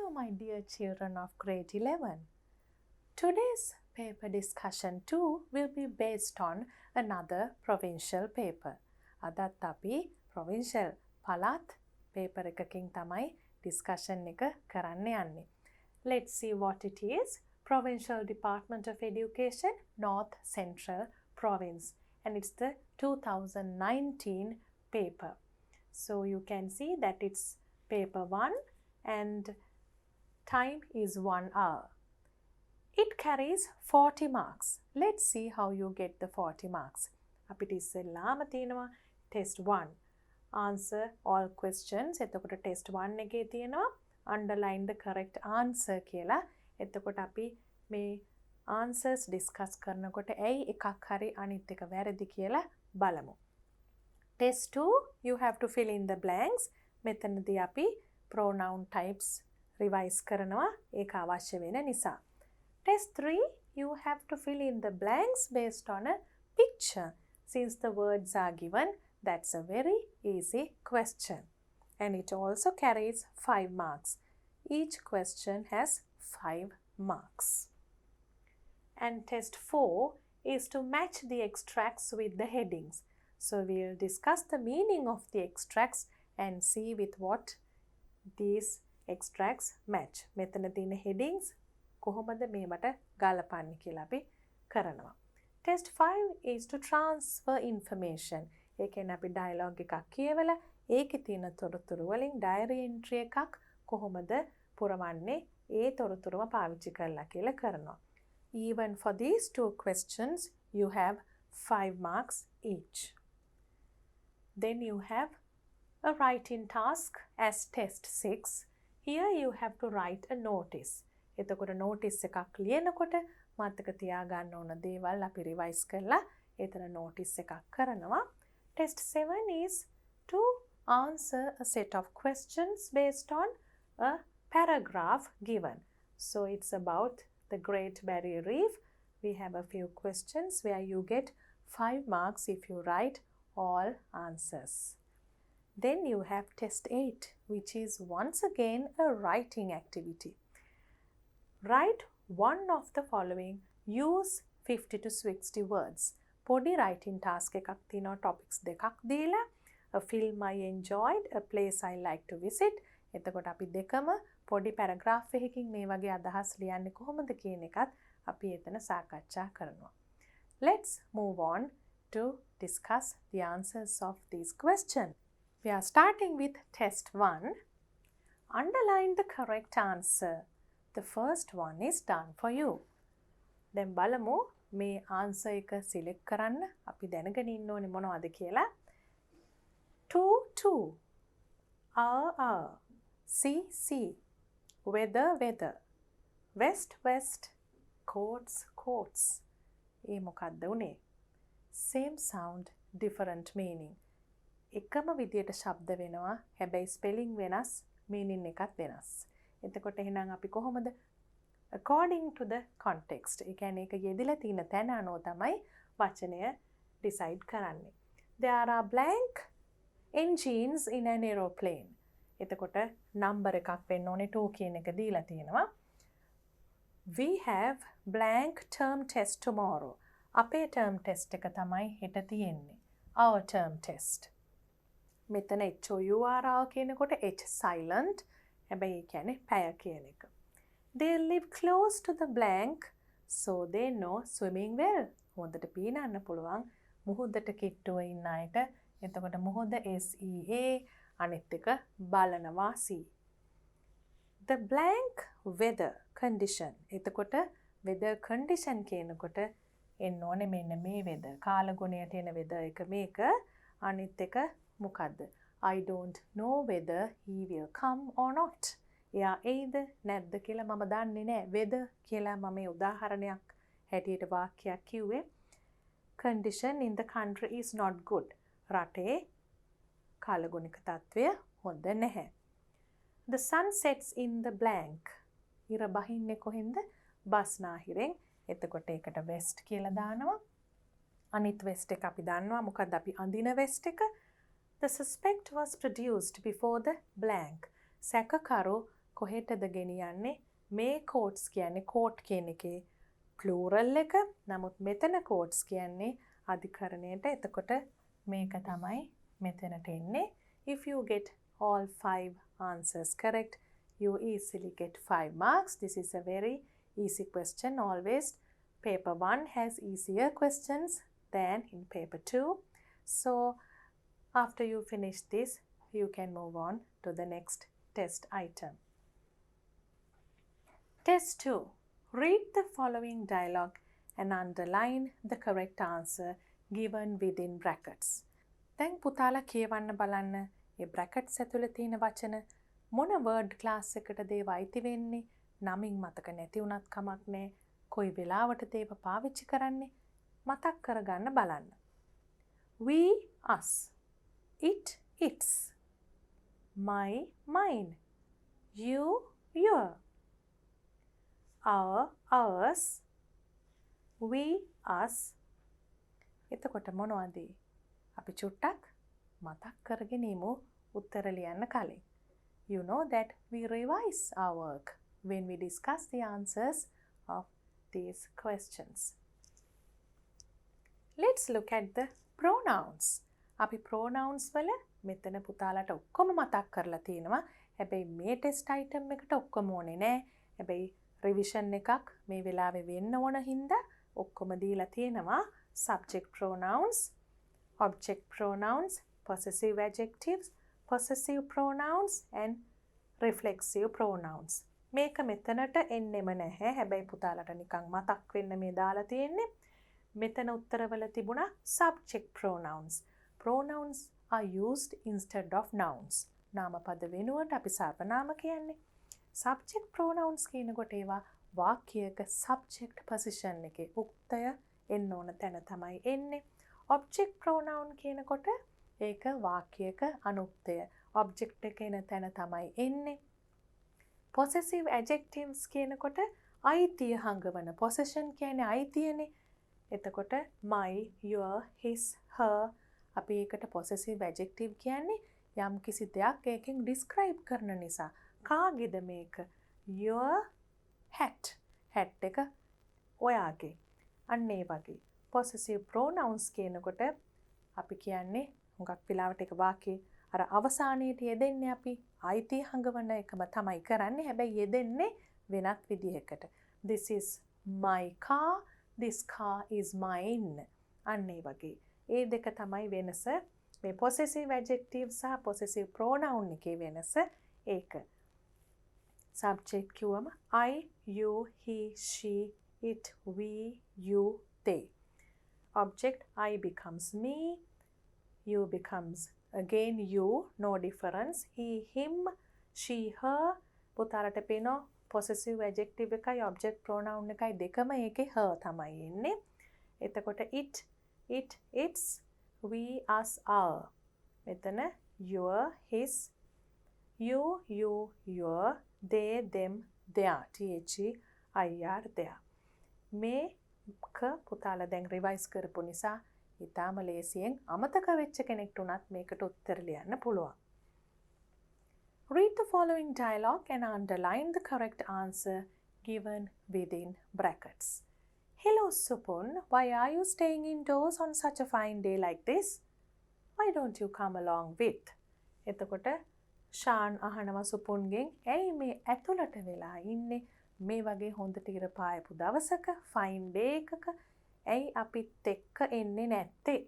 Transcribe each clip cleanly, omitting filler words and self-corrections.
Hello, my dear children of grade 11. Today's paper discussion 2 will be based on another provincial paper. අදත් අපි provincial පළාත් paper එකකින් තමයි discussion එක කරන්න යන්නේ. Let's see what it is. Provincial Department of Education, North Central Province. And it's the 2019 paper. So you can see that it's paper 1 and time is 1 hour. It carries 40 marks. Let's see how you get the 40 marks. අපිට ඉස්සෙල්ලාම තියෙනවා test 1. Answer all questions. එතකොට test 1 එකේ තියෙනවා underline the correct answer කියලා. එතකොට අපි මේ answers discuss කරනකොට ඇයි එකක් හරි අනිත් එක වැරදි කියලා බලමු. Test 2 you have to fill in the blanks. මෙතනදී අපි pronoun types revise කරනවා ඒක අවශ්‍ය වෙන නිසා. Test 3 you have to fill in the blanks based on a picture. Since the words are given, that's a very easy question. And it also carries 5 marks. Each question has 5 marks. And test 4 is to match the extracts with the headings. So we'll discuss the meaning of the extracts and see with what these extracts match. මෙතන තියෙන headings කොහොමද මේවට ගලපන්නේ කියලා අපි කරනවා. Test 5 is to transfer information. ඒ කියන්නේ අපි dialogue එකක් කියවලා ඒකේ තියෙන තොරතුරු වලින් diary entry එකක් කොහොමද පුරවන්නේ ඒ තොරතුරුම පාවිච්චි කරලා කියලා කරනවා. Even for these two questions you have 5 marks each. Then you have a writing task as test 6. Here you have to write a notice. එතකොට notice එකක් ලියනකොට මතක තියාගන්න ඕන දේවල් අපි revise කරලා එතන notice එකක් කරනවා. Test 7 is to answer a set of questions based on a paragraph given. So it's about the Great Barrier Reef. We have a few questions where you get 5 marks if you write all answers. Then you have test 8, which is once again a writing activity. Write one of the following. Use 50 to 60 words. පොඩි writing task එකක් තියෙනවා topics දෙකක් දීලා. A film I enjoyed, a place I like to visit. එතකොට අපි දෙකම පොඩි paragraph එකකින් මේ වගේ අදහස් ලියන්නේ කොහොමද කියන එකත් අපි එතන සාකච්ඡා කරනවා. Let's move on to discuss the answers of these questions. We are starting with test 1. Underline the correct answer. The first one is done for you. දැන් බලමු මේ answer එක select කරන්න. අපි දැනගෙන ඉන්න ඕනේ මොනවද කියලා. 2 see weather west coats ඒ මොකක්ද උනේ? Same sound different meaning. එකම විදියට ශබ්ද වෙනවා හැබැයි spelling වෙනස් meaning එකත් වෙනස්. එතකොට එහෙනම් අපි කොහොමද according to the context ඒ කියන්නේ ඒක යෙදিলা තියෙන තැන අනුව තමයි වචනය decide කරන්නේ. There are blank engines in an aeroplane. එතකොට number එකක් වෙන්න ඕනේ 2 කියන එක දීලා තියෙනවා. We have blank term test tomorrow. අපේ term test එක තමයි හෙට තියෙන්නේ. Our term test. මෙතන HOUR කියනකොට H silent. හැබැයි ඒ කියන්නේ පැය කියන එක. They live close to the blank so they know swimming well. හොඳට පීනන්න පුළුවන් මුහුදට කිට්ටුව ඉන්න අයට. එතකොට මුහුද SEA අනිත් එක බලනවා C. The blank weather condition. එතකොට weather condition කියනකොට එන්න ඕනේ මෙන්න මේ weather. කාලගුණයට එන weather එක මේක. අනිත් එක මොකද්ද? I don't know whether he will come or not. එයා එයිද නැද්ද කියලා මම දන්නේ නැහැ. weather කියලා මම මේ උදාහරණයක් හැටියට වාක්‍යයක් කිව්වේ. Condition in the country is not good. රටේ කාලගුණික තත්ත්වය හොඳ නැහැ. The sun sets in the blank. ඉර බහින්නේ කොහෙන්ද? බස්නාහිරෙන්. එතකොට ඒකට west කියලා දානවා. අනිත් west එක අපි දන්නවා මොකද්ද අපි අඳින west එක. The suspect was produced before the blank. සැකකරු කොහෙටද ගෙනියන්නේ? මේ coats කියන්නේ coat කියන එකේ plural එක. නමුත් මෙතන coats කියන්නේ අධිකරණයට. එතකොට මේක තමයි මෙතනට එන්නේ. If you get all 5 answers correct, you easily get 5 marks. This is a very easy question. Always paper 1 has easier questions than in paper 2. So after you finish this, you can move on to the next test item. Test 2. Read the following dialogue and underline the correct answer given within brackets. දැන් පුතාලා කියවන්න බලන්න මේ brackets ඇතුලේ තියෙන වචන මොන word class එකටද ඒව අයිති වෙන්නේ? නමින් මතක නැති වුණත් කමක් නැහැ. කොයි වෙලාවටද ඒව පාවිච්චි කරන්නේ? මතක් කරගන්න බලන්න. We, us. It, its. My, mine. You, your. Our, ours. We, us. එතකොට මොනවද? අපි චුට්ටක් මතක් කරගෙන ඉමු උත්තර ලියන්න කලින්. You know that we revise our work when we discuss the answers of these questions. Let's look at the pronouns. අපි pronouns වල මෙතන පුතාලට ඔක්කොම මතක් කරලා තියෙනවා. හැබැයි මේ ටෙස්ට් අයිටම් එකට ඔක්කොම ඕනේ නෑ. හැබැයි රිවිෂන් එකක් මේ වෙලාවේ වෙන්න ඕන හින්දා ඔක්කොම දීලා තියෙනවා. Subject pronouns, object pronouns, possessive adjectives, possessive pronouns and reflexive pronouns. මේක මෙතනට එන්නෙම නැහැ. හැබැයි පුතාලට නිකන් මතක් වෙන්න මේ දාලා තියෙන්නේ. මෙතන උත්තරවල තිබුණා subject pronouns. Pronouns are used instead of nouns. නාමපද වෙනුවට අපි සර්වනාම කියන්නේ. Subject pronouns කියනකොට ඒවා වාක්‍යයක subject position එකේ උක්තය එන්න ඕන තැන තමයි එන්නේ. Object pronoun කියනකොට ඒක වාක්‍යයක අනුක්තය. Object එක එන තැන තමයි එන්නේ. Possessive adjectives කියනකොට අයිතිය හංගවන. Possession කියන්නේ අයිතියනේ. එතකොට my, your, his, her අපි ඒකට possessive adjective කියන්නේ යම් කිසි දෙයක් ඒකෙන් describe කරන නිසා. කාගේද මේක? Your hat. hat එක ඔයාගේ. අන්න ඒ වගේ. Possessive pronouns කියනකොට අපි කියන්නේ හුඟක් වෙලාවට එක වාක්‍යයේ අර අවසානයේදී යෙදෙන්නේ අපි අයිතිය හංගවන එකම තමයි කරන්නේ. හැබැයි යෙදෙන්නේ වෙනත් විදිහකට. This is my car, this car is mine. අන්න ඒ වගේ. ඒ දෙක තමයි වෙනස. මේ possessive adjective සහ possessive pronoun එකේ වෙනස ඒක. Subject කිව්වම I, you, he, she, it, we, you, they. Object I becomes me, you becomes again you, no difference. He, him, she, her. පුතාලට පේනවා possessive adjective එකයි object pronoun එකයි දෙකම ඒකේ her තමයි එන්නේ. එතකොට it, its, we, us, our. මෙතන your, his, you, your, they, them, their. THEIR, their. මේක පුතාලා දැන් රිවයිස් කරපු නිසා ඊටාම ලේසියෙන් අමතක වෙච්ච කෙනෙක්ට උනත් මේකට උත්තර ලියන්න පුළුවන්. Read the following dialogue and underline the correct answer given within brackets. Hello Supun, why are you staying indoors on such a fine day like this? Why don't you come along with? එතකොට ෂාන් අහනවා සුපුන්ගෙන් ඇයි මේ ඇතුළට වෙලා ඉන්නේ? මේ වගේ හොඳට ඉර පායපු දවසක ෆයින් ඩේ එකක ඇයි අපිත් එක්ක එන්නේ නැත්තේ?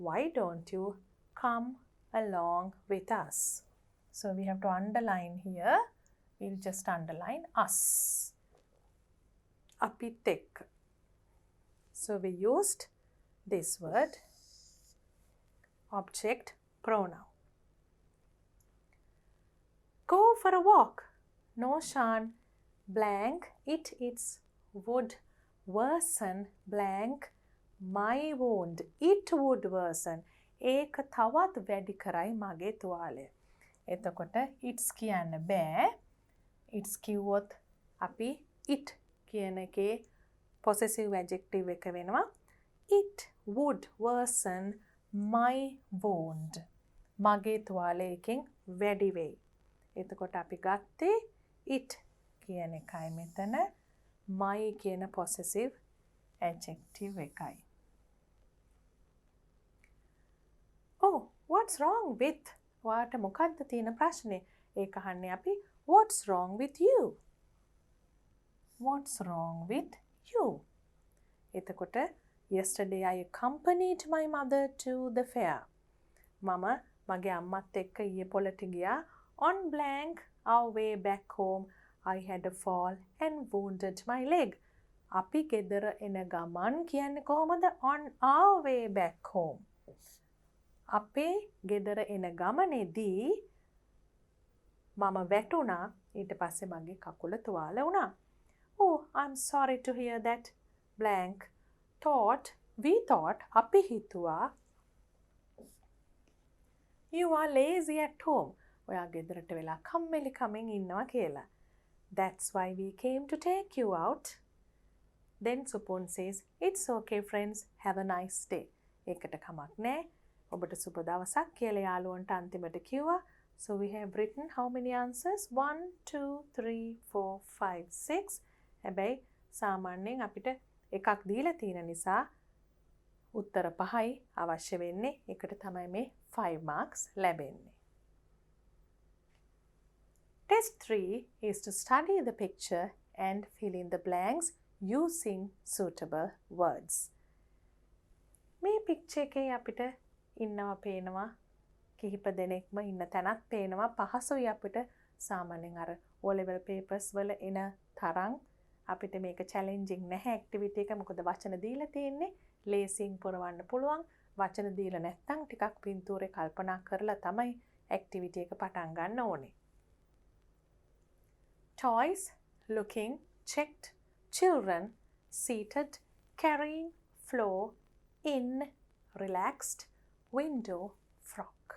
Why don't you come along with us? So we have to underline here. We'll just underline us. අපිත් එක්ක. So we used this word, object pronoun. Go for a walk. No, Shan. Blank its would worsen blank my wound. It would worsen. ඒක තවත් වැඩි කරයි මගේ තුවාලය. එතකොට its කියන්න බෑ. its කිව්වොත් අපි it කියන එකේ possessive adjective එක වෙනවා. It would worsen my wound. මගේ තුවාලය එකෙන් වැඩි වෙයි. එතකොට අපි ගත්තේ it කියන එකයි මෙතන my කියන possessive adjective එකයි. Oh, what's wrong with? ඔයාට මොකද්ද තියෙන ප්‍රශ්නේ? ඒක අහන්නේ අපි what's wrong with you? What's wrong with you? එතකොට yesterday I accompanied my mother to the fair. මම මගේ අම්මත් එක්ක ඊයේ පොළට ගියා. On blank our way back home I had a fall and wounded my leg. අපි ගෙදර එන ගමන් කියන්නේ කොහොමද? On our way back home. අපේ ගෙදර එන ගමනේදී මම වැටුණා. ඊට පස්සේ මගේ කකුල තුවාල වුණා. Oh, I'm sorry to hear that. Blank we thought අපි හිතුවා you are lazy at home. ඔයා ගෙදරට වෙලා කම්මැලි කමින් ඉන්නවා කියලා. That's why we came to take you out. Then Supun says, it's okay friends, have a nice day. ඒකට කමක් නෑ. ඔබට සුබ දවසක් කියලා යාළුවන්ට අන්තිමට කිව්වා. So we have written how many answers? 1, 2, 3, 4, 5, 6. හැබැයි සාමාන්‍යයෙන් අපිට එකක් දීලා තියෙන නිසා උත්තර 5යි අවශ්‍ය වෙන්නේ. ඒකට තමයි මේ 5 marks ලැබෙන්නේ. Test 3 is to study the picture and fill in the blanks using suitable words. මේ picture එකේ අපිට ඉන්නවා පේනවා කිහිප දෙනෙක්ම ඉන්න තැනක් පේනවා. පහසුයි අපිට සාමාන්‍යයෙන් අර O level papers වල එන තරම් අපිට මේක challenging නැහැ activity එක. මොකද වචන දීලා තියෙන්නේ. ලේසියෙන් පුරවන්න පුළුවන්. වචන දීලා නැත්නම් ටිකක් පින්තූරේ කල්පනා කරලා තමයි activity එක පටන් ගන්න ඕනේ. Toys, looking, checked, children, seated, carrying, floor, in, relaxed, window, frock.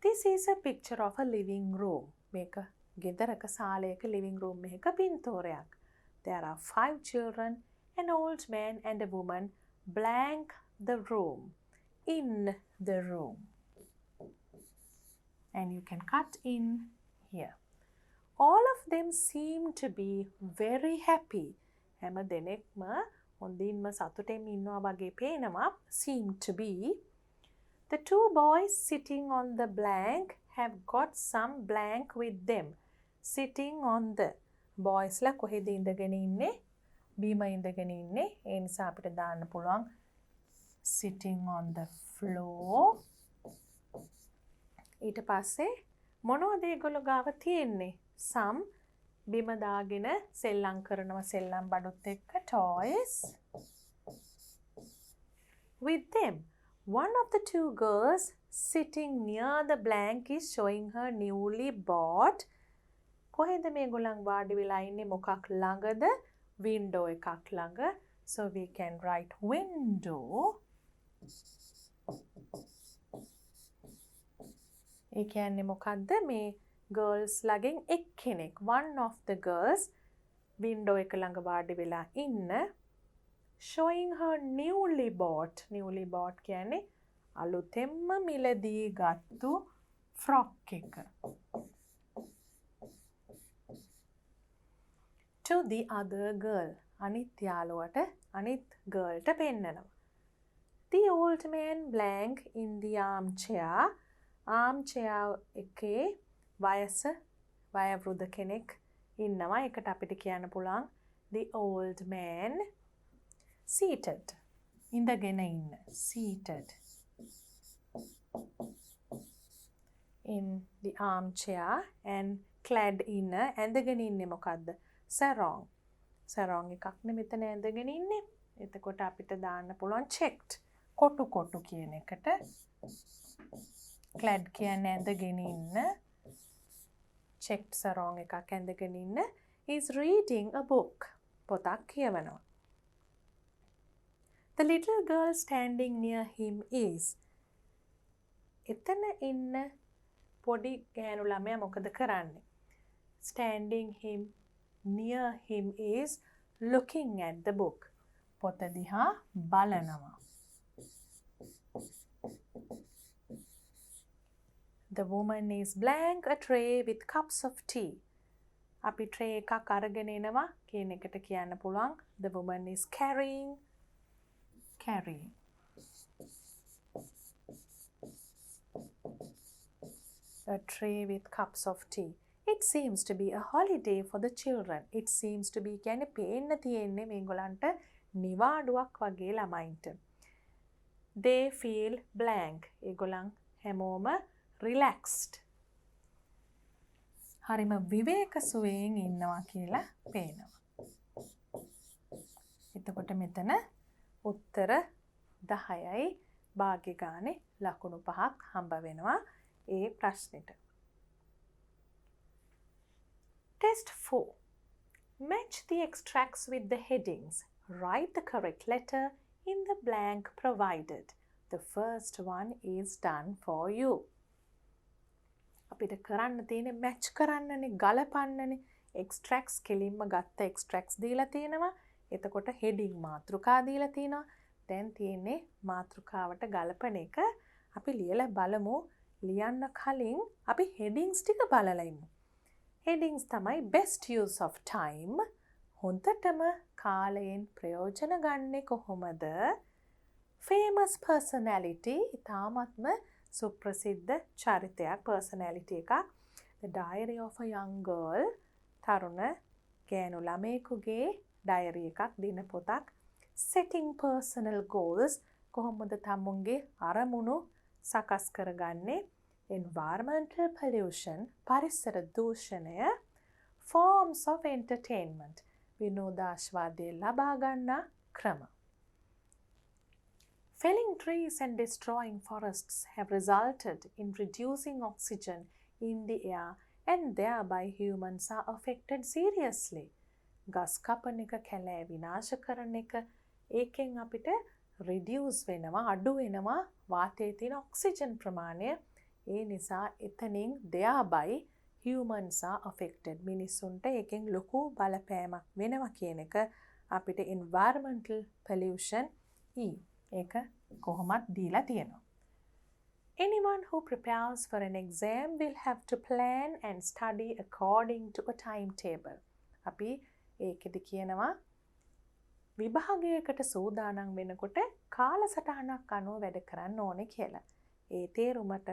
This is a picture of a living room. මේක ගෙදරක සාලයක living room එකක පින්තූරයක්. There are 5 children, an old man and a woman, blank the room, in the room. And you can cut in here. All of them seem to be very happy. හැම දෙනෙක්ම හොඳින්ම සතුටින් ඉන්නවා වගේ පේනවා. Seem to be. The 2 boys sitting on the blank have got some blank with them. Sitting on the boys ලා කොහෙද ඉඳගෙන ඉන්නේ? බීම ඉඳගෙන ඉන්නේ. ඒ නිසා අපිට දාන්න පුළුවන් sitting on the floor. ඊට පස්සේ මොනවද ඒගොල්ලෝ ගාව තියෙන්නේ? some බිම දාගෙන සෙල්ලම් කරනවා සෙල්ලම් බඩුත් එක්ක toys with them. One of the 2 girls sitting near the blank is showing her newly bought. කොහෙද මේගොල්ලන් වාඩි වෙලා ඉන්නේ? මොකක් ළඟද? window එකක් ළඟ. So we can write window. ඒ කියන්නේ මොකද්ද? මේ girls ළඟින් එක්කෙනෙක් one of the girls window එක ළඟ වාඩි වෙලා ඉන්න showing her newly bought කියන්නේ අලුතෙන්ම මිලදී ගත්තු frock එක to the other girl අනිත් යාළුවට අනිත් girlට පෙන්නනවා. The old man blank in the armchair එකේ වයවෘද්ධ කෙනෙක් ඉන්නවා. ඒකට අපිට කියන්න පුළුවන් the old man seated ඉඳගෙන ඉන්න seated in the armchair and clad in ඇඳගෙන ඉන්නේ මොකද්ද? sarong එකක් නේ මෙතන ඇඳගෙන ඉන්නේ. එතකොට අපිට දාන්න පුළුවන් checked කොටු කියන එකට. clad කියන්නේ ඇඳගෙන ඉන්න. checked sarong එකක් ඇඳගෙන ඉන්න. is reading a book. පොතක් කියවනවා. The little girl standing near him is. එතන ඉන්න පොඩි ගෑනු ළමයා මොකද කරන්නේ? Standing near him is looking at the book. පොත දිහා බලනවා. The woman is blank a tray with cups of tea. අපි tray එකක් අරගෙන එනවා කියන එකට කියන්න පුළුවන් the woman is carrying. A tray with cups of tea. It seems to be a holiday for the children. It seems to be කියන්නේ පේන්න තියෙන්නේ මේගොල්ලන්ට නිවාඩුවක් වගේ ළමයින්ට. They feel blank. ඒගොල්ලන් හැමෝම relaxed. හරිම විවේක සුවයෙන් ඉන්නවා කියලා පේනවා. එතකොට මෙතන උත්තර 10යි භාග්‍ය ගානේ ලකුණු 5ක් හම්බ වෙනවා ඒ ප්‍රශ්නෙට. Test 4. Match the extracts with the headings. Write the correct letter in the blank provided. The first one is done for you. අපිට කරන්න තියෙන්නේ match කරන්නනේ ගලපන්නනේ. extracts කෙලින්ම ගත්ත extracts දීලා තියෙනවා. එතකොට heading මාතෘකා දීලා තියෙනවා. දැන් තියෙන්නේ මාතෘකාවට ගලපන එක. අපි ලියලා බලමු. ලියන්න කලින් අපි headings ටික බලලා ඉමු. headings තමයි best use of time. හොඳටම කාලයෙන් ප්‍රයෝජන ගන්නේ කොහොමද? famous personality ඉතාමත්ම සුප්‍රසිද්ධ චරිතයක් personality එකක්. The diary of a young girl තරුණ ගෑනු ළමයෙකුගේ diary එකක් දින පොතක්. setting personal goals කොහොමද තමුන්ගේ අරමුණු සකස් කරගන්නේ? environmental pollution පරිසර දූෂණය. forms of entertainment විනෝදාස්වාදය ලබා ගන්නා ක්‍රම. Felling trees and destroying forests have resulted in reducing oxygen in the air and thereby humans are affected seriously. ගස් කපන එක කැලෑ විනාශ කරන එක ඒකෙන් අපිට reduce වෙනවා අඩු වෙනවා වාතයේ තියෙන oxygen ප්‍රමාණය. ඒ නිසා එතනින් thereby humans are affected. මිනිසුන්ට ඒකෙන් ලොකු බලපෑමක් වෙනවා කියන එක අපිට environmental pollution ඒක කොහොමත් දීලා තියෙනවා. Anyone who prepares for an exam will have to plan and study according to a timetable. අපි ඒකෙදි කියනවා විභාගයකට සූදානම් වෙනකොට කාලසටහනක් අනුව වැඩ කරන්න ඕනේ කියලා. ඒ තේරුමට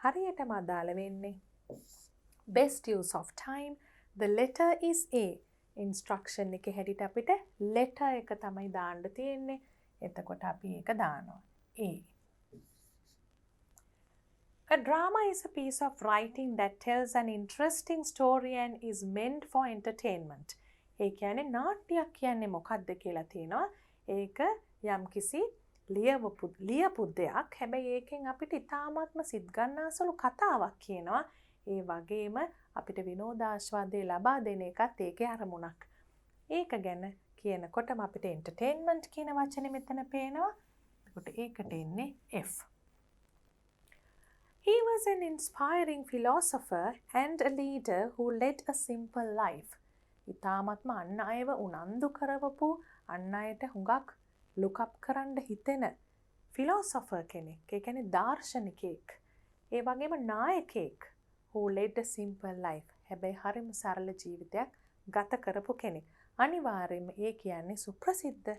හරියටම අදාළ වෙන්නේ best use of time. The letter is A. instruction එකේ හැටියට අපිට letter එක තමයි දාන්න තියෙන්නේ. එතකොට අපි ඒක දානවා A. A drama is a piece of writing that tells an interesting story and is meant for entertainment. ඒ කියන්නේ නාට්‍යයක් කියන්නේ මොකක්ද කියලා තියෙනවා. ඒක යම්කිසි ලියපු දෙයක්. හැබැයි ඒකෙන් අපිට ඉතාමත්ම සිත් ගන්නාසුළු කතාවක් කියනවා. ඒ වගේම අපිට විනෝදාස්වාදය ලබා දෙන එකත් ඒකේ අරමුණක්. ඒක ගැන කියනකොටම අපිට entertainment කියන වචනේ මෙතන පේනවා. එතකොට ඒකට එන්නේ F. He was an inspiring philosopher and a leader who led a simple life. ඉතාමත්ම අන් අයව උනන්දු කරවපු අන් අයට හුඟක් look up කරන්න හිතෙන philosopher කෙනෙක්. ඒ කියන්නේ දාර්ශනිකයෙක්. ඒ වගේම නායකයෙක්. who led a simple life. හැබැයි හරිම සරල ජීවිතයක් ගත කරපු කෙනෙක්. අනිවාර්යයෙන්ම ඒ කියන්නේ සුප්‍රසිද්ධ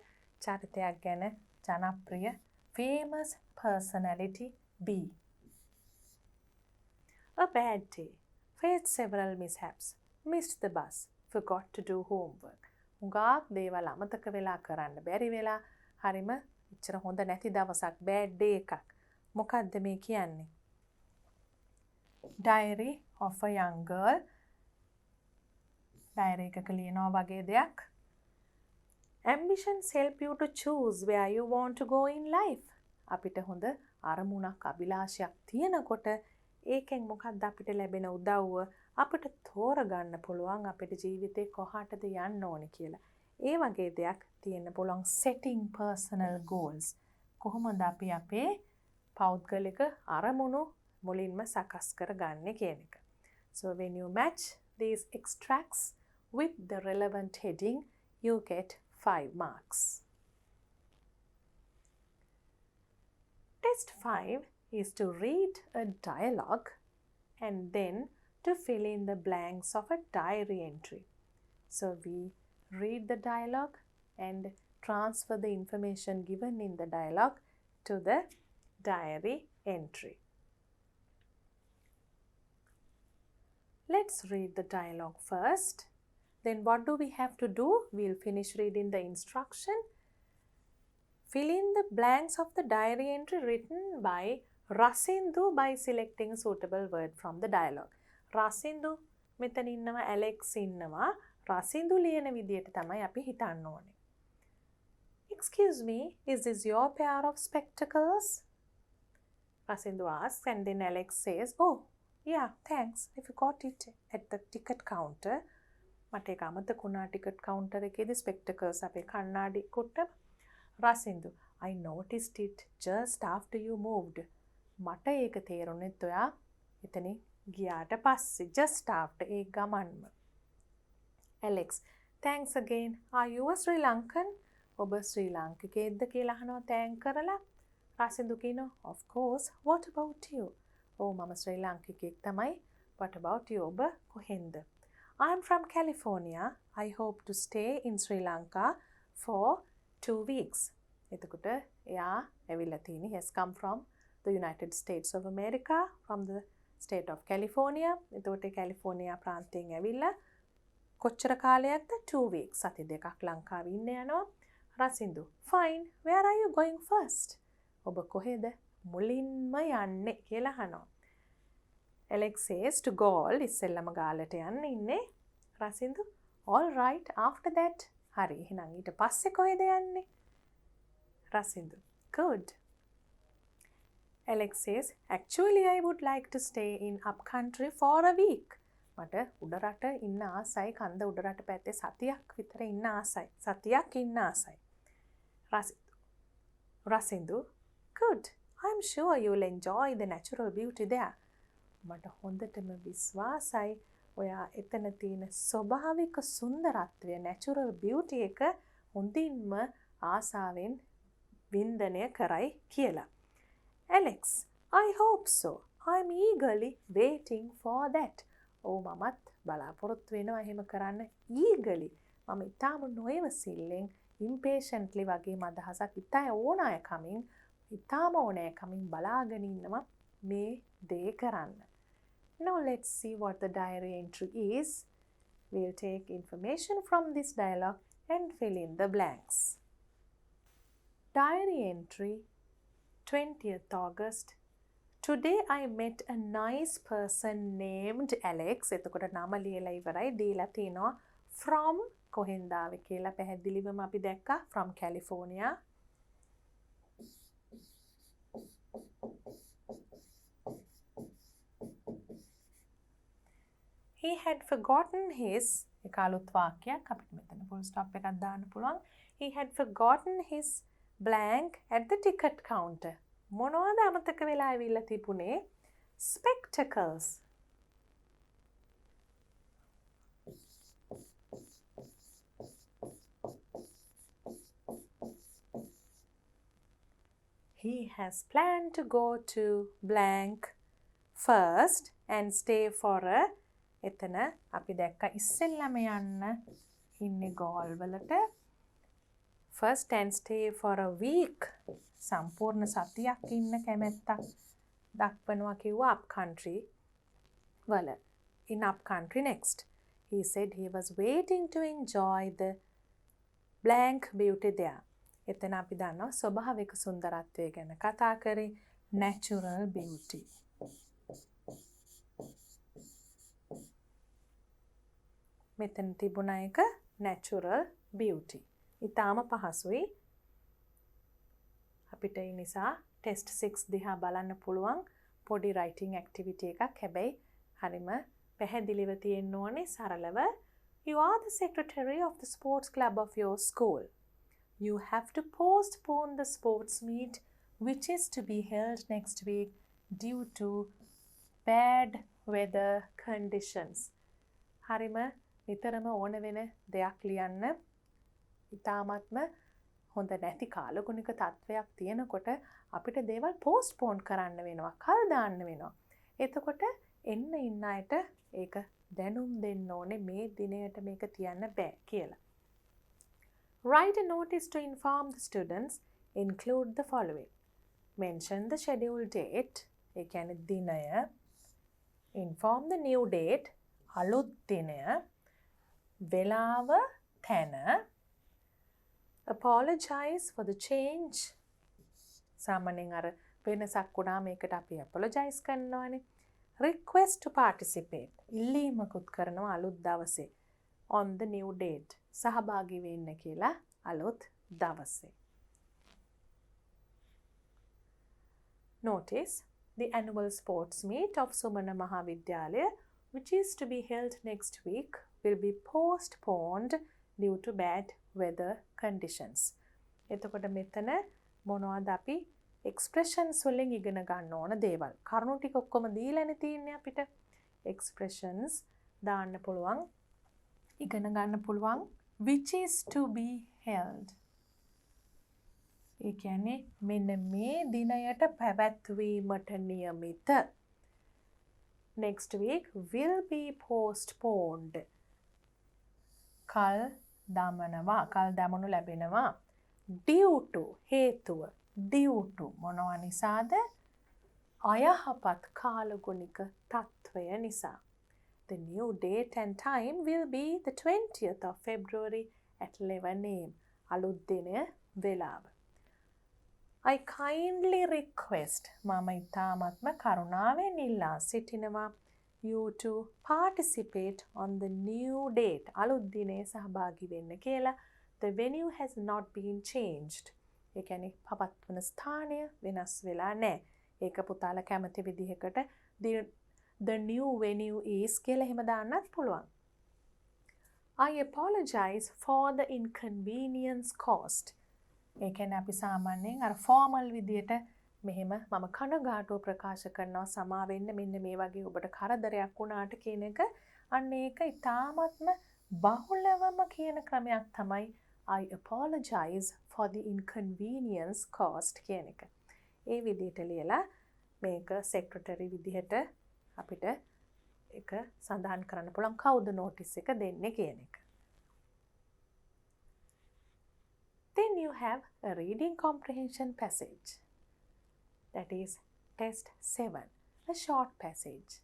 චරිතයක් ගැන ජනප්‍රිය famous personality B. A bad day. Faced several mishaps. Missed the bus. Forgot to do homework. හුඟක් දේවල් අමතක වෙලා කරන්න බැරි වෙලා හරිම ඉච්චර හොඳ නැති දවසක් bad day එකක්. මොකද්ද මේ කියන්නේ? Diary of a young girl. Diary එකක ලියනවා වගේ දෙයක්. Ambitions help you to choose where you want to go in life. අපිට හොඳ අරමුණක් අභිලාෂයක් තියෙනකොට ඒකෙන් මොකක්ද අපිට ලැබෙන උදව්ව අපිට තෝරගන්න පුළුවන් අපිට ජීවිතේ කොහාටද යන්න ඕනේ කියලා. ඒ වගේ දෙයක් තියෙන්න පුළුවන් setting personal goals. කොහොමද අපි අපේ පෞද්ගලික අරමුණු මුලින්ම සකස් කරගන්නේ කියන එක. So when you match these extracts with the relevant heading, you get 5 marks. Test 5 is to read a dialogue and then to fill in the blanks of a diary entry. So we read the dialogue and transfer the information given in the dialogue to the diary entry. Let's read the dialogue first. Then what do we have to do? We'll finish reading the instruction. Fill in the blanks of the diary entry written by Rasindu by selecting a suitable word from the dialogue. Rasindu මෙතන ඉන්නවා Alex ඉන්නවා. Rasindu ලියන විදියට තමයි අපි හිතන්න ඕනේ. Excuse me, is this your pair of spectacles? Rasindu asks and then Alex says, oh, yeah, thanks. I forgot it at the ticket counter. මට ඒක අමතකුණා ටිකට් කවුන්ටර් එකේදී ස්පෙක්ටකල්ස් අපේ කණ්ණාඩි කුට්ට. Rasindu, I noticed it just after you moved. මට ඒක තේරුණෙත් ඔයා එතනින් ගියාට පස්සේ just after ඒ ගමන්ම. Alex, thanks again. Are you a Sri Lankan? ඔබ ශ්‍රී ලාංකිකයෙක්ද කියලා අහනවා තෑන්ක් කරලා. Rasindu කියනවා, of course. What about you? ඔව් මම ශ්‍රී ලාංකිකයෙක් තමයි. What about you? ඔබ කොහෙන්ද? I'm from California. I hope to stay in Sri Lanka for 2 weeks. එතකොට එයා ඇවිල්ලා තියෙන්නේ. He has come from the United States of America, from the state of California. එතකොට කැලිෆෝනියා ප්‍රාන්තයෙන් ඇවිල්ලා කොච්චර කාලයක්ද? 2 weeks. සති දෙකක් ලංකාවේ ඉන්න යනවා. Rasindu, fine. Where are you going first? ඔබ කොහෙද මුලින්ම යන්නේ කියලා අහනවා. Alex says to Gaul, ඉස්සෙල්ලම ගාලට යන්න ඉන්නේ. Rasindu, all right, after that. හරි, එහෙනම් ඊට පස්සේ කොහෙද යන්නේ? Rasindu, good. Alex says, actually I would like to stay in upcountry for a week. මට උඩරට ඉන්න ආසයි, කන්ද උඩරට පැත්තේ සතියක් විතර ඉන්න ආසයි. සතියක් ඉන්න ආසයි. Rasindu, good. I'm sure you'll enjoy the natural beauty there. මට හොඳටම විශ්වාසයි ඔයා එතන තියෙන ස්වභාවික සුන්දරත්වය natural beauty එක හොඳින්ම ආසාවෙන් වින්දනය කරයි කියලා. Alex, I hope so. I'm eagerly waiting for that. ඔව් මමත් බලාපොරොත්තු වෙනවා එහෙම කරන්න. eagerly මම ඉතාම නොයවසිල්ලෙන් impatiently වගේම අදහසක් ඉතා ඕනෑකමින් ඉතාම ඕනෑකමින් බලාගෙන ඉන්නවා මේ දේ කරන්න. Now let's see what the diary entry is. We'll take information from this dialogue and fill in the blanks. Diary entry 20th August. Today I met a nice person named Alex. එතකොට නම ලියලා ඉවරයි. දීලා තිනවා from කොහෙන්ද ආවේ කියලා පැහැදිලිවම අපි දැක්කා from California. He had forgotten his එක අලුත් වාක්‍යයක් අපිට මෙතන full stop එකක් දාන්න පුළුවන්. He had forgotten his blank at the ticket counter. මොනවද අමතක වෙලා ඇවිල්ලා තිබුණේ? Spectacles. He has planned to go to blank first and stay for a එතන අපි දැක්ක ඉස්සෙල්ලම යන්න ඉන්නේ ගෝල් වලට first and stay for a week සම්පූර්ණ සතියක් ඉන්න කැමැත්තක් දක්වනවා කිව්වා up country වල in up country next he said he was waiting to enjoy the blank beauty there එතන අපි දන්නවා ස්වභාවික සුන්දරත්වය ගැන කතා කරේ natural beauty මෙතන තිබුණ එක natural beauty. ඊටාම පහසුයි. අපිට ඒ නිසා test 6 දිහා බලන්න පුළුවන් පොඩි writing activity එකක්. හැබැයි හරිම පැහැදිලිව තියෙන්න ඕනේ සරලව. You are the secretary of the sports club of your school. You have to postpone the sports meet which is to be held next week due to bad weather conditions. හරිම නිතරම ඕන වෙන දෙයක් ලියන්න ඉතාමත්ම හොඳ නැති කාලගුණික තත්වයක් තියෙනකොට අපිට දේවල් පෝස්ට්පෝන් කරන්න වෙනවා කල් දාන්න වෙනවා එතකොට එන්න ඉන්න අයට ඒක දැනුම් දෙන්න ඕනේ මේ දිනයට මේක තියන්න බෑ කියලා. Write a notice to inform the students. Include the following. Mention the scheduled date. ඒ කියන්නේ දිනය. Inform the new date. අලුත් දිනය. වෙලාව තැන. Apologize for the change. සාමාන්‍යයෙන් අර වෙනසක් වුණා මේකට අපි apologize කරනවානේ. Request to participate. ඉල්ලීමකුත් කරනවා අලුත් දවසේ. On the new date. සහභාගී වෙන්න කියලා අලුත් දවසේ. Notice the annual sports meet of Sumana Mahavidyalaya, which is to be held next week, will be postponed due to bad weather conditions. එතකොට මෙතන මොනවද අපි expressions වලින් ඉගෙන ගන්න ඕන දේවල්. කරුණු ටික ඔක්කොම දීලානේ තියෙන්නේ අපිට. expressions දාන්න පුළුවන්. ඉගෙන ගන්න පුළුවන් which is to be held. ඒ කියන්නේ මෙන්න මේ දිනයට පැවැත්වීමට නියමිත. Next week will be postponed. කල් දමනු ලැබෙනවා. Due to හේතුව. Due to මොනවා නිසාද? අයහපත් කාලගුණික තත්ත්වය නිසා. The new date and time will be the 20th of February at 11 a.m. අලුත් දිනය වේලාව. I kindly request මම ඉතාමත්ම කරුණාවෙන් ඉල්ලා සිටිනවා you to participate on the new date. අලුත් දිනේ සහභාගී වෙන්න කියලා. The venue has not been changed. ඒ කියන්නේ පවත්වන ස්ථානය වෙනස් වෙලා නැහැ. ඒක පුතාලා කැමති විදිහකට the new venue is කියලා එහෙම දාන්නත් පුළුවන්. I apologize for the inconvenience caused. ඒ කියන්නේ අපි සාමාන්‍යයෙන් අර ෆෝමල් විදියට මෙහෙම මම කනගාටුව ප්‍රකාශ කරනවා සමා වෙන්න මෙන්න මේ වගේ ඔබට කරදරයක් වුණාට කියන එක අන්න ඒක ඉතාමත්ම බහුලවම කියන ක්‍රමයක් තමයි I apologize for the inconvenience caused කියන එක. ඒ විදිහට ලියලා මේක සෙක්‍රටරි විදිහට අපිට එක සඳහන් කරන්න පුළුවන් කවුද නෝටිස් එක දෙන්නේ කියන එක. Then you have a reading comprehension passage. That is test 7, a short passage.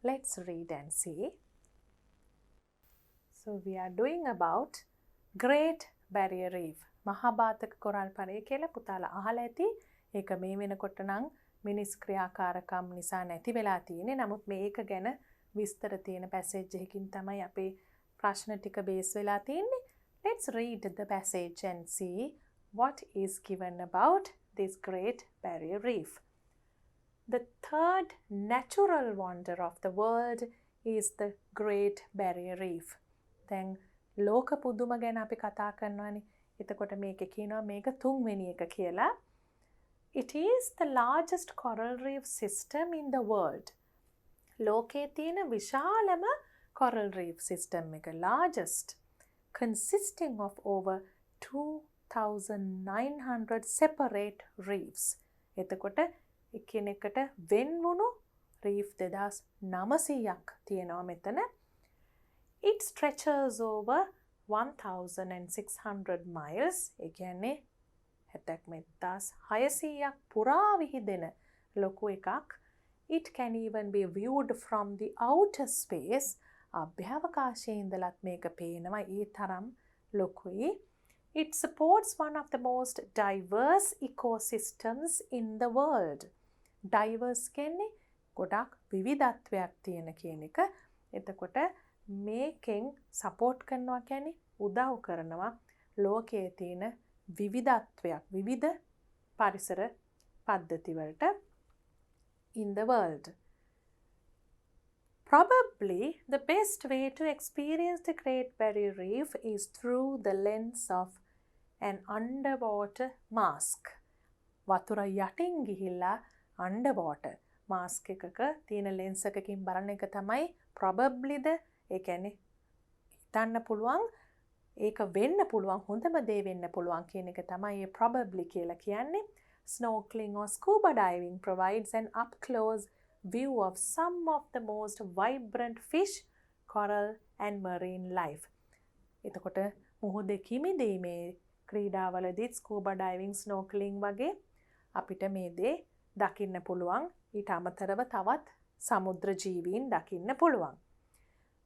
Let's read and see. So we are doing about Great Barrier Reef. මහාබාතක කොරල් පරය කියලා පුතාලා අහලා ඇති. ඒක මේ වෙනකොට නම් මිනිස් ක්‍රියාකාරකම් නිසා නැති වෙලා තියෙන්නේ. නමුත් මේක ගැන විස්තර තියෙන පැසේජ් එකකින් තමයි අපේ ප්‍රශ්න ටික බේස් වෙලා තියෙන්නේ. Let's read the passage and see what is given about this Great Barrier Reef. The third natural wonder of the world is the Great Barrier Reef. දැන් ලෝක පුදුම ගැන අපි කතා කරනවානේ. එතකොට මේකේ කියනවා මේක තුන්වෙනි එක කියලා. It is the largest coral reef system in the world. ලෝකයේ තියෙන විශාලම coral reef system එක largest, consisting of over 2,900 separate reefs. එතකොට එකිනෙකට වෙන්වුණු reef 2900ක් තියෙනවා මෙතන. It stretches over 1,600 miles. ඒ කියන්නේ 7600ක් පුරා විහිදෙන ලොකු එකක්. It can even be viewed from the outer space. අභ්‍යවකාශයේ ඉඳලත් මේක පේනවා ඒ තරම් ලොකුයි. It supports one of the most diverse ecosystems in the world. Diverse කියන්නේ ගොඩක් විවිධත්වයක් තියෙන කියන එක. එතකොට මේකෙන් සපෝට් කරනවා කියන්නේ උදව් කරනවා ලෝකයේ තියෙන විවිධත්වයක් විවිධ පරිසර පද්ධති වලට in the world. Probably the best way to experience the Great Barrier Reef is through the lens of an underwater mask. වතුර යටින් ගිහිල්ලා underwater mask එකක තියෙන lens එකකින් බලන එක තමයි probably ද ඒ කියන්නේ හිතන්න පුළුවන් ඒක වෙන්න පුළුවන් හොඳම දේ වෙන්න පුළුවන් කියන එක තමයි මේ probably කියලා කියන්නේ. Snorkeling or scuba diving provides an up-close view of some of the most vibrant fish, coral and marine life. එතකොට මුහුදේ කිමිදීමේ ක්‍රීඩාවලදීත් ස්කූබා ඩයිවිං ස්නෝකලිං වගේ අපිට මේ දේ දකින්න පුළුවන්. ඊට අමතරව තවත් සමුද්‍ර ජීවීන් දකින්න පුළුවන්.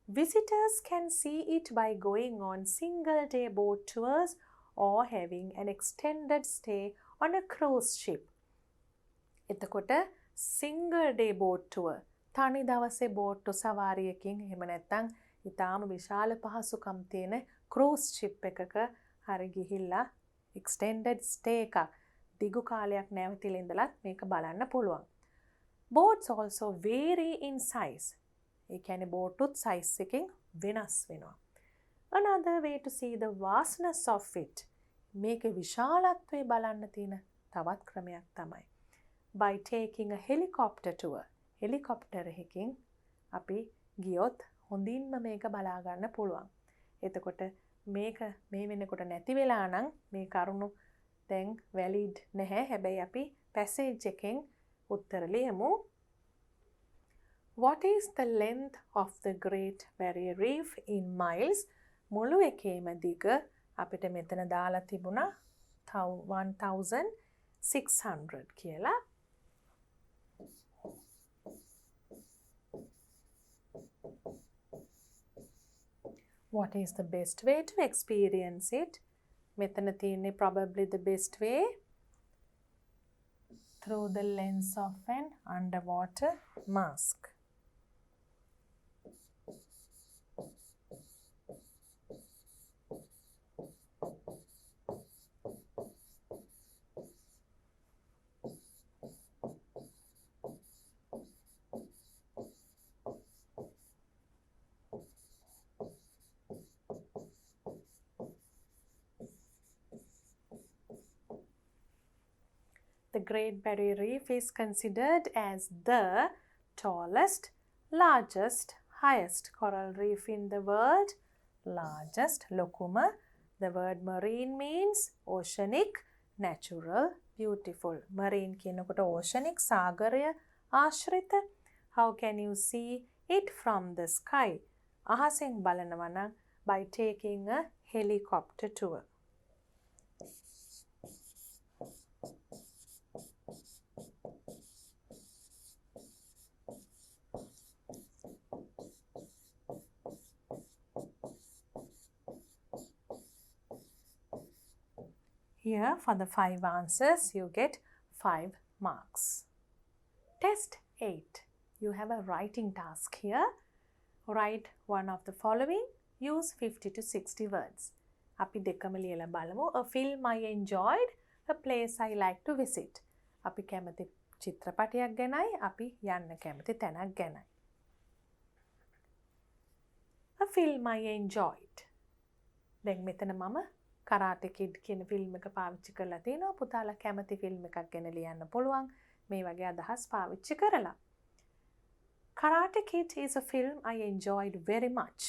Visitors can see it by going on single day boat tours or having an extended stay on a cruise ship. එතකොට single day boat tour තනි දවසේ බෝට්ටු සවාරියකින් එහෙම නැත්නම් ඉතාම විශාල පහසුකම් තියෙන cruise ship එකක හරි ගිහිල්ලා extended stay එකක් දිගු කාලයක් නැවතිලා ඉඳලත් මේක බලන්න පුළුවන්. Boats also vary in size. ඒ කියන්නේ බෝට්ටුත් size එකකින් වෙනස් වෙනවා. Another way to see the vastness of it. මේකේ විශාලත්වය බලන්න තියෙන තවත් ක්‍රමයක් තමයි by taking a helicopter tour. helicopter එකකින් අපි ගියොත් හොඳින්ම මේක බලා ගන්න පුළුවන්. එතකොට මේක මේ වෙනකොට නැති වෙලා නම් මේ කරුණු දැන් වැලිඩ් නැහැ. හැබැයි අපි පැසේජ් එකෙන් උත්තර ලියමු. What is the length of the Great Barrier Reef in miles? මුළු එකේම දිග අපිට මෙතන දාලා තිබුණා 1600 කියලා. What is the best way to experience it? මෙතන තියෙන්නේ probably the best way through the lens of an underwater mask. The Great Barrier Reef is considered as the tallest, largest, highest coral reef in the world. Largest, lokuma. The word marine means oceanic, natural, beautiful. Marine කියනකොට oceanic, සාගරය ආශ්‍රිත. How can you see it from the sky? අහසෙන් බලනවා නම් by taking a helicopter tour. Here for the 5 answers you get 5 marks. Test 8. You have a writing task here. Write one of the following. Use 50 to 60 words. අපි දෙකම ලියලා බලමු. A film I enjoyed, a place I like to visit. අපි කැමති චිත්‍රපටයක් ගැනයි, අපි යන්න කැමති තැනක් ගැනයි. A film I enjoyed. දැන් මෙතන මම Karate Kid කියන ෆිල්ම් එක පාවිච්චි කරලා තිනවා. පුතාලා කැමති ෆිල්ම් එකක් ගැන ලියන්න පුළුවන් මේ වගේ අදහස් පාවිච්චි කරලා. Karate Kid is a film I enjoyed very much.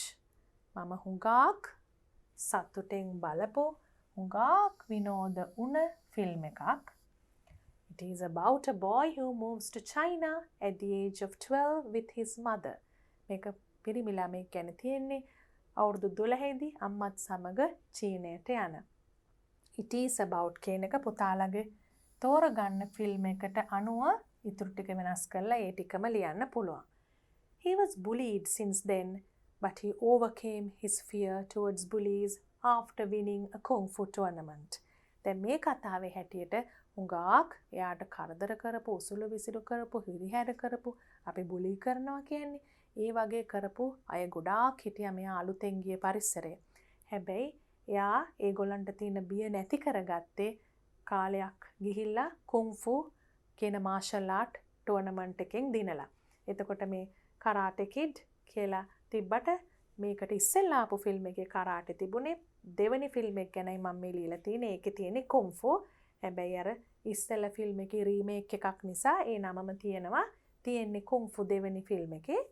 මම හුඟක් සතුටෙන් බලපු හුඟක් විනෝද වුණ ෆිල්ම් එකක්. It is about a boy who moves to China at the age of 12 with his mother. මේක පිරිමි ළමෙක් ගැන තියෙන්නේ. අවුරුදු 12දී අම්මත් සමග චීනයට යන. It is about කියන එක පුතාලගේ තෝරගන්න ෆිල්ම් එකට අනුව ඉතුරු ටික වෙනස් කරලා ඒ ටිකම ලියන්න පුළුවන්. He was bullied since then, but he overcame his fear towards bullies after winning a kung fu tournament. දැන් මේ කතාවේ හැටියට හුඟක් එයාට කරදර කරපු, උසුළු විසිරු කරපු, හිරිහැර කරපු, අපි බුලි කරනවා කියන්නේ ඒ වගේ කරපු අය ගොඩාක් හිටියා මෙයා අලුතෙන් ගිය පරිසරය. හැබැයි එයා ඒගොල්ලන්ට තියෙන බිය නැති කරගත්තේ කාලයක් ගිහිල්ලා කුන්ෆු කියන මාෂල් ආර්ට් ටෝර්නමන්ට් එකෙන් දිනලා. එතකොට මේ Karate Kid කියලා තිබ්බට මේකට ඉස්සෙල්ලා ආපු ෆිල්ම් එකේ කරාටේ තිබුණේ දෙවෙනි ෆිල්ම් එක ගැනයි මම මේ ලියලා තියෙන්නේ. ඒකේ තියෙන්නේ කුන්ෆු. හැබැයි අර ඉස්සෙල්ලා ෆිල්ම් එකේ රීමේක් එකක් නිසා ඒ නමම තියෙන්නේ කුන්ෆු දෙවෙනි ෆිල්ම් එකේ.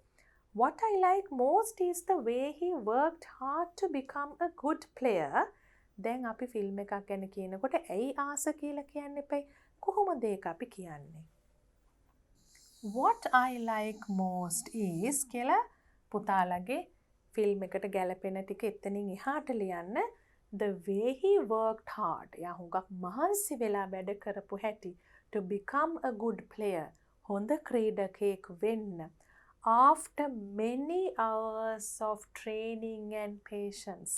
What I like most is the way he worked hard to become a good player. දැන් අපි ෆිල්ම් එකක් ගැන කියනකොට ඇයි ආස කියලා කියන්න එපයි. කොහොමද ඒක අපි කියන්නේ? what I like most is කියලා පුතාලගේ ෆිල්ම් එකට ගැලපෙන ටික එතනින් එහාට ලියන්න. The way he worked hard. යා හුඟක් මහන්සි වෙලා වැඩ කරපු හැටි. To become a good player. හොඳ ක්‍රීඩකයෙක් වෙන්න. After many hours of training and patience.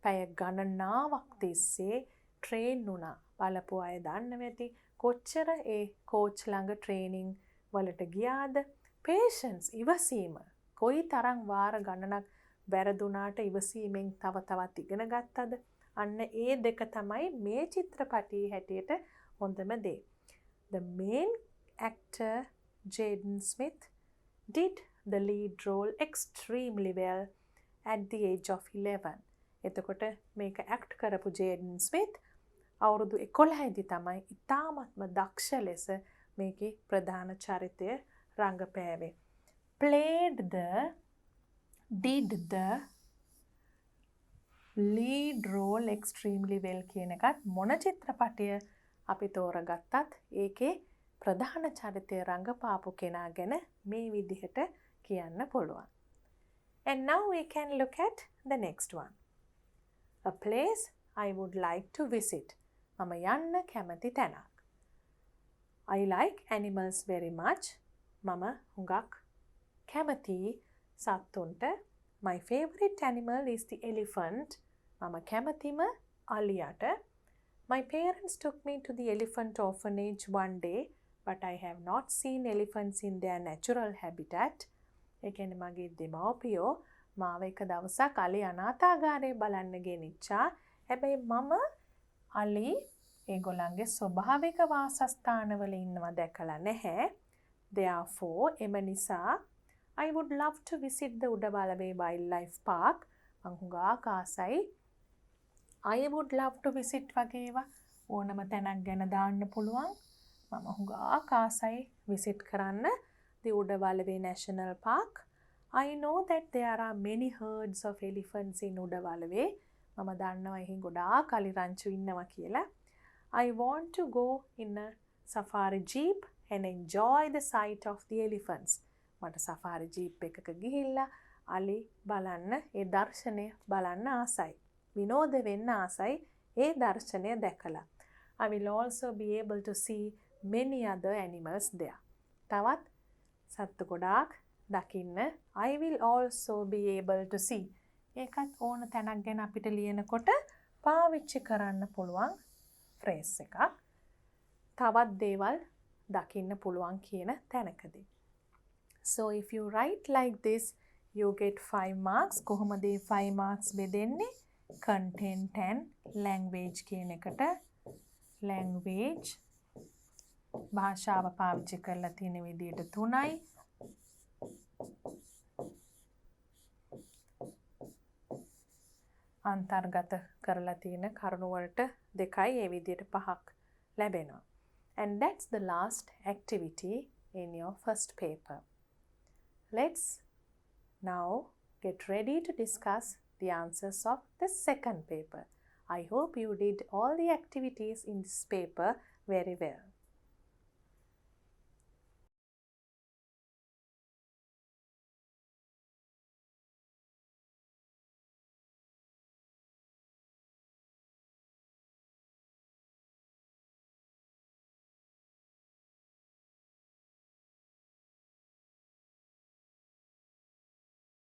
පැය ගණනාවක් තිස්සේ ට්‍රේන් වුණා. බලපු අය දන්නවා ඇති කොච්චර ඒ කෝච් ළඟ ට්‍රේනින් වලට ගියාද. patience ඉවසීම. කොයි තරම් වාර ගණනක් වැරදුනාට ඉවසීමෙන් තව තවත් ඉගෙන ගත්තද. අන්න ඒ දෙක තමයි මේ චිත්‍රපටයේ හැටියට හොඳම දේ. The main actor Jaden Smith did the lead role extremely well at the age of 11. එතකොට මේක ඇක්ට් කරපු ජේඩන් ස්මිත් අවුරුදු 11 තමයි ඉතාමත්ම දක්ෂ ලෙස මේකේ ප්‍රධාන චරිතය රංගපෑවේ. did the lead role extremely well කියන එකත් මොන චිත්‍රපටය අපි තෝරගත්තත් ඒකේ ප්‍රධාන චරිතය රංගපාපු කෙනා ගැන මේ විදිහට කියන්න පුළුවන්. And now we can look at the next one. A place I would like to visit. මම යන්න කැමති තැනක්. I like animals very much. මම හුඟක් කැමති සත්තුන්ට. My favorite animal is the elephant. මම කැමතිම අලියට. My parents took me to the elephant orphanage one day, but I have not seen elephants in their natural habitat. ඒ කියන්නේ මගේ දෙමව්පියෝ මාව එක දවසක් අලි අනාථාගාරය බලන්න ගෙනිච්චා. හැබැයි මම අලි ඒගොල්ලන්ගේ ස්වභාවික වාසස්ථානවල ඉන්නවා දැකලා නැහැ. Therefore, එම නිසා I would love to visit the උඩබලවේ wildlife park. මං හුඟක් ආසයි. I would love to visit වගේ ඒවා ඕනම තැනක් ගැන දාන්න පුළුවන්. මම හුඟක් ආසයි visit කරන්න the උඩබලවේ national park. I know that there are many herds of elephants in Udawalawe. මම දන්නවා එහි ගොඩාක් අලි රංචු ඉන්නවා කියලා. I want to go in a safari jeep and enjoy the sight of the elephants. මට safari jeep එකක ගිහිල්ලා අලි බලන්න, ඒ දර්ශනය බලන්න ආසයි. විනෝද වෙන්න ආසයි ඒ දර්ශනය දැකලා. I will also be able to see many other animals there. තවත් සත්තු ගොඩාක් දකින්න. I will also be able to see. ඒකත් ඕන තැනක් ගැන අපිට ලියනකොට පාවිච්චි කරන්න පුළුවන් ෆ්‍රේස් එකක්. තවත් දේවල් දකින්න පුළුවන් කියන තැනකදී. So if you write like this, you get 5 marks. කොහොමද 5 marks බෙදෙන්නේ? Content and language කියන එකට. language භාෂාව පාවිච්චි කරලා තියෙන විදිහට 3යි. අන්තර්ගත කරලා තියෙන කරුණු වලට 2යි, ඒ විදිහට 5ක් ලැබෙනවා. And that's the last activity in your first paper. Let's now get ready to discuss the answers of the second paper. I hope you did all the activities in this paper very well.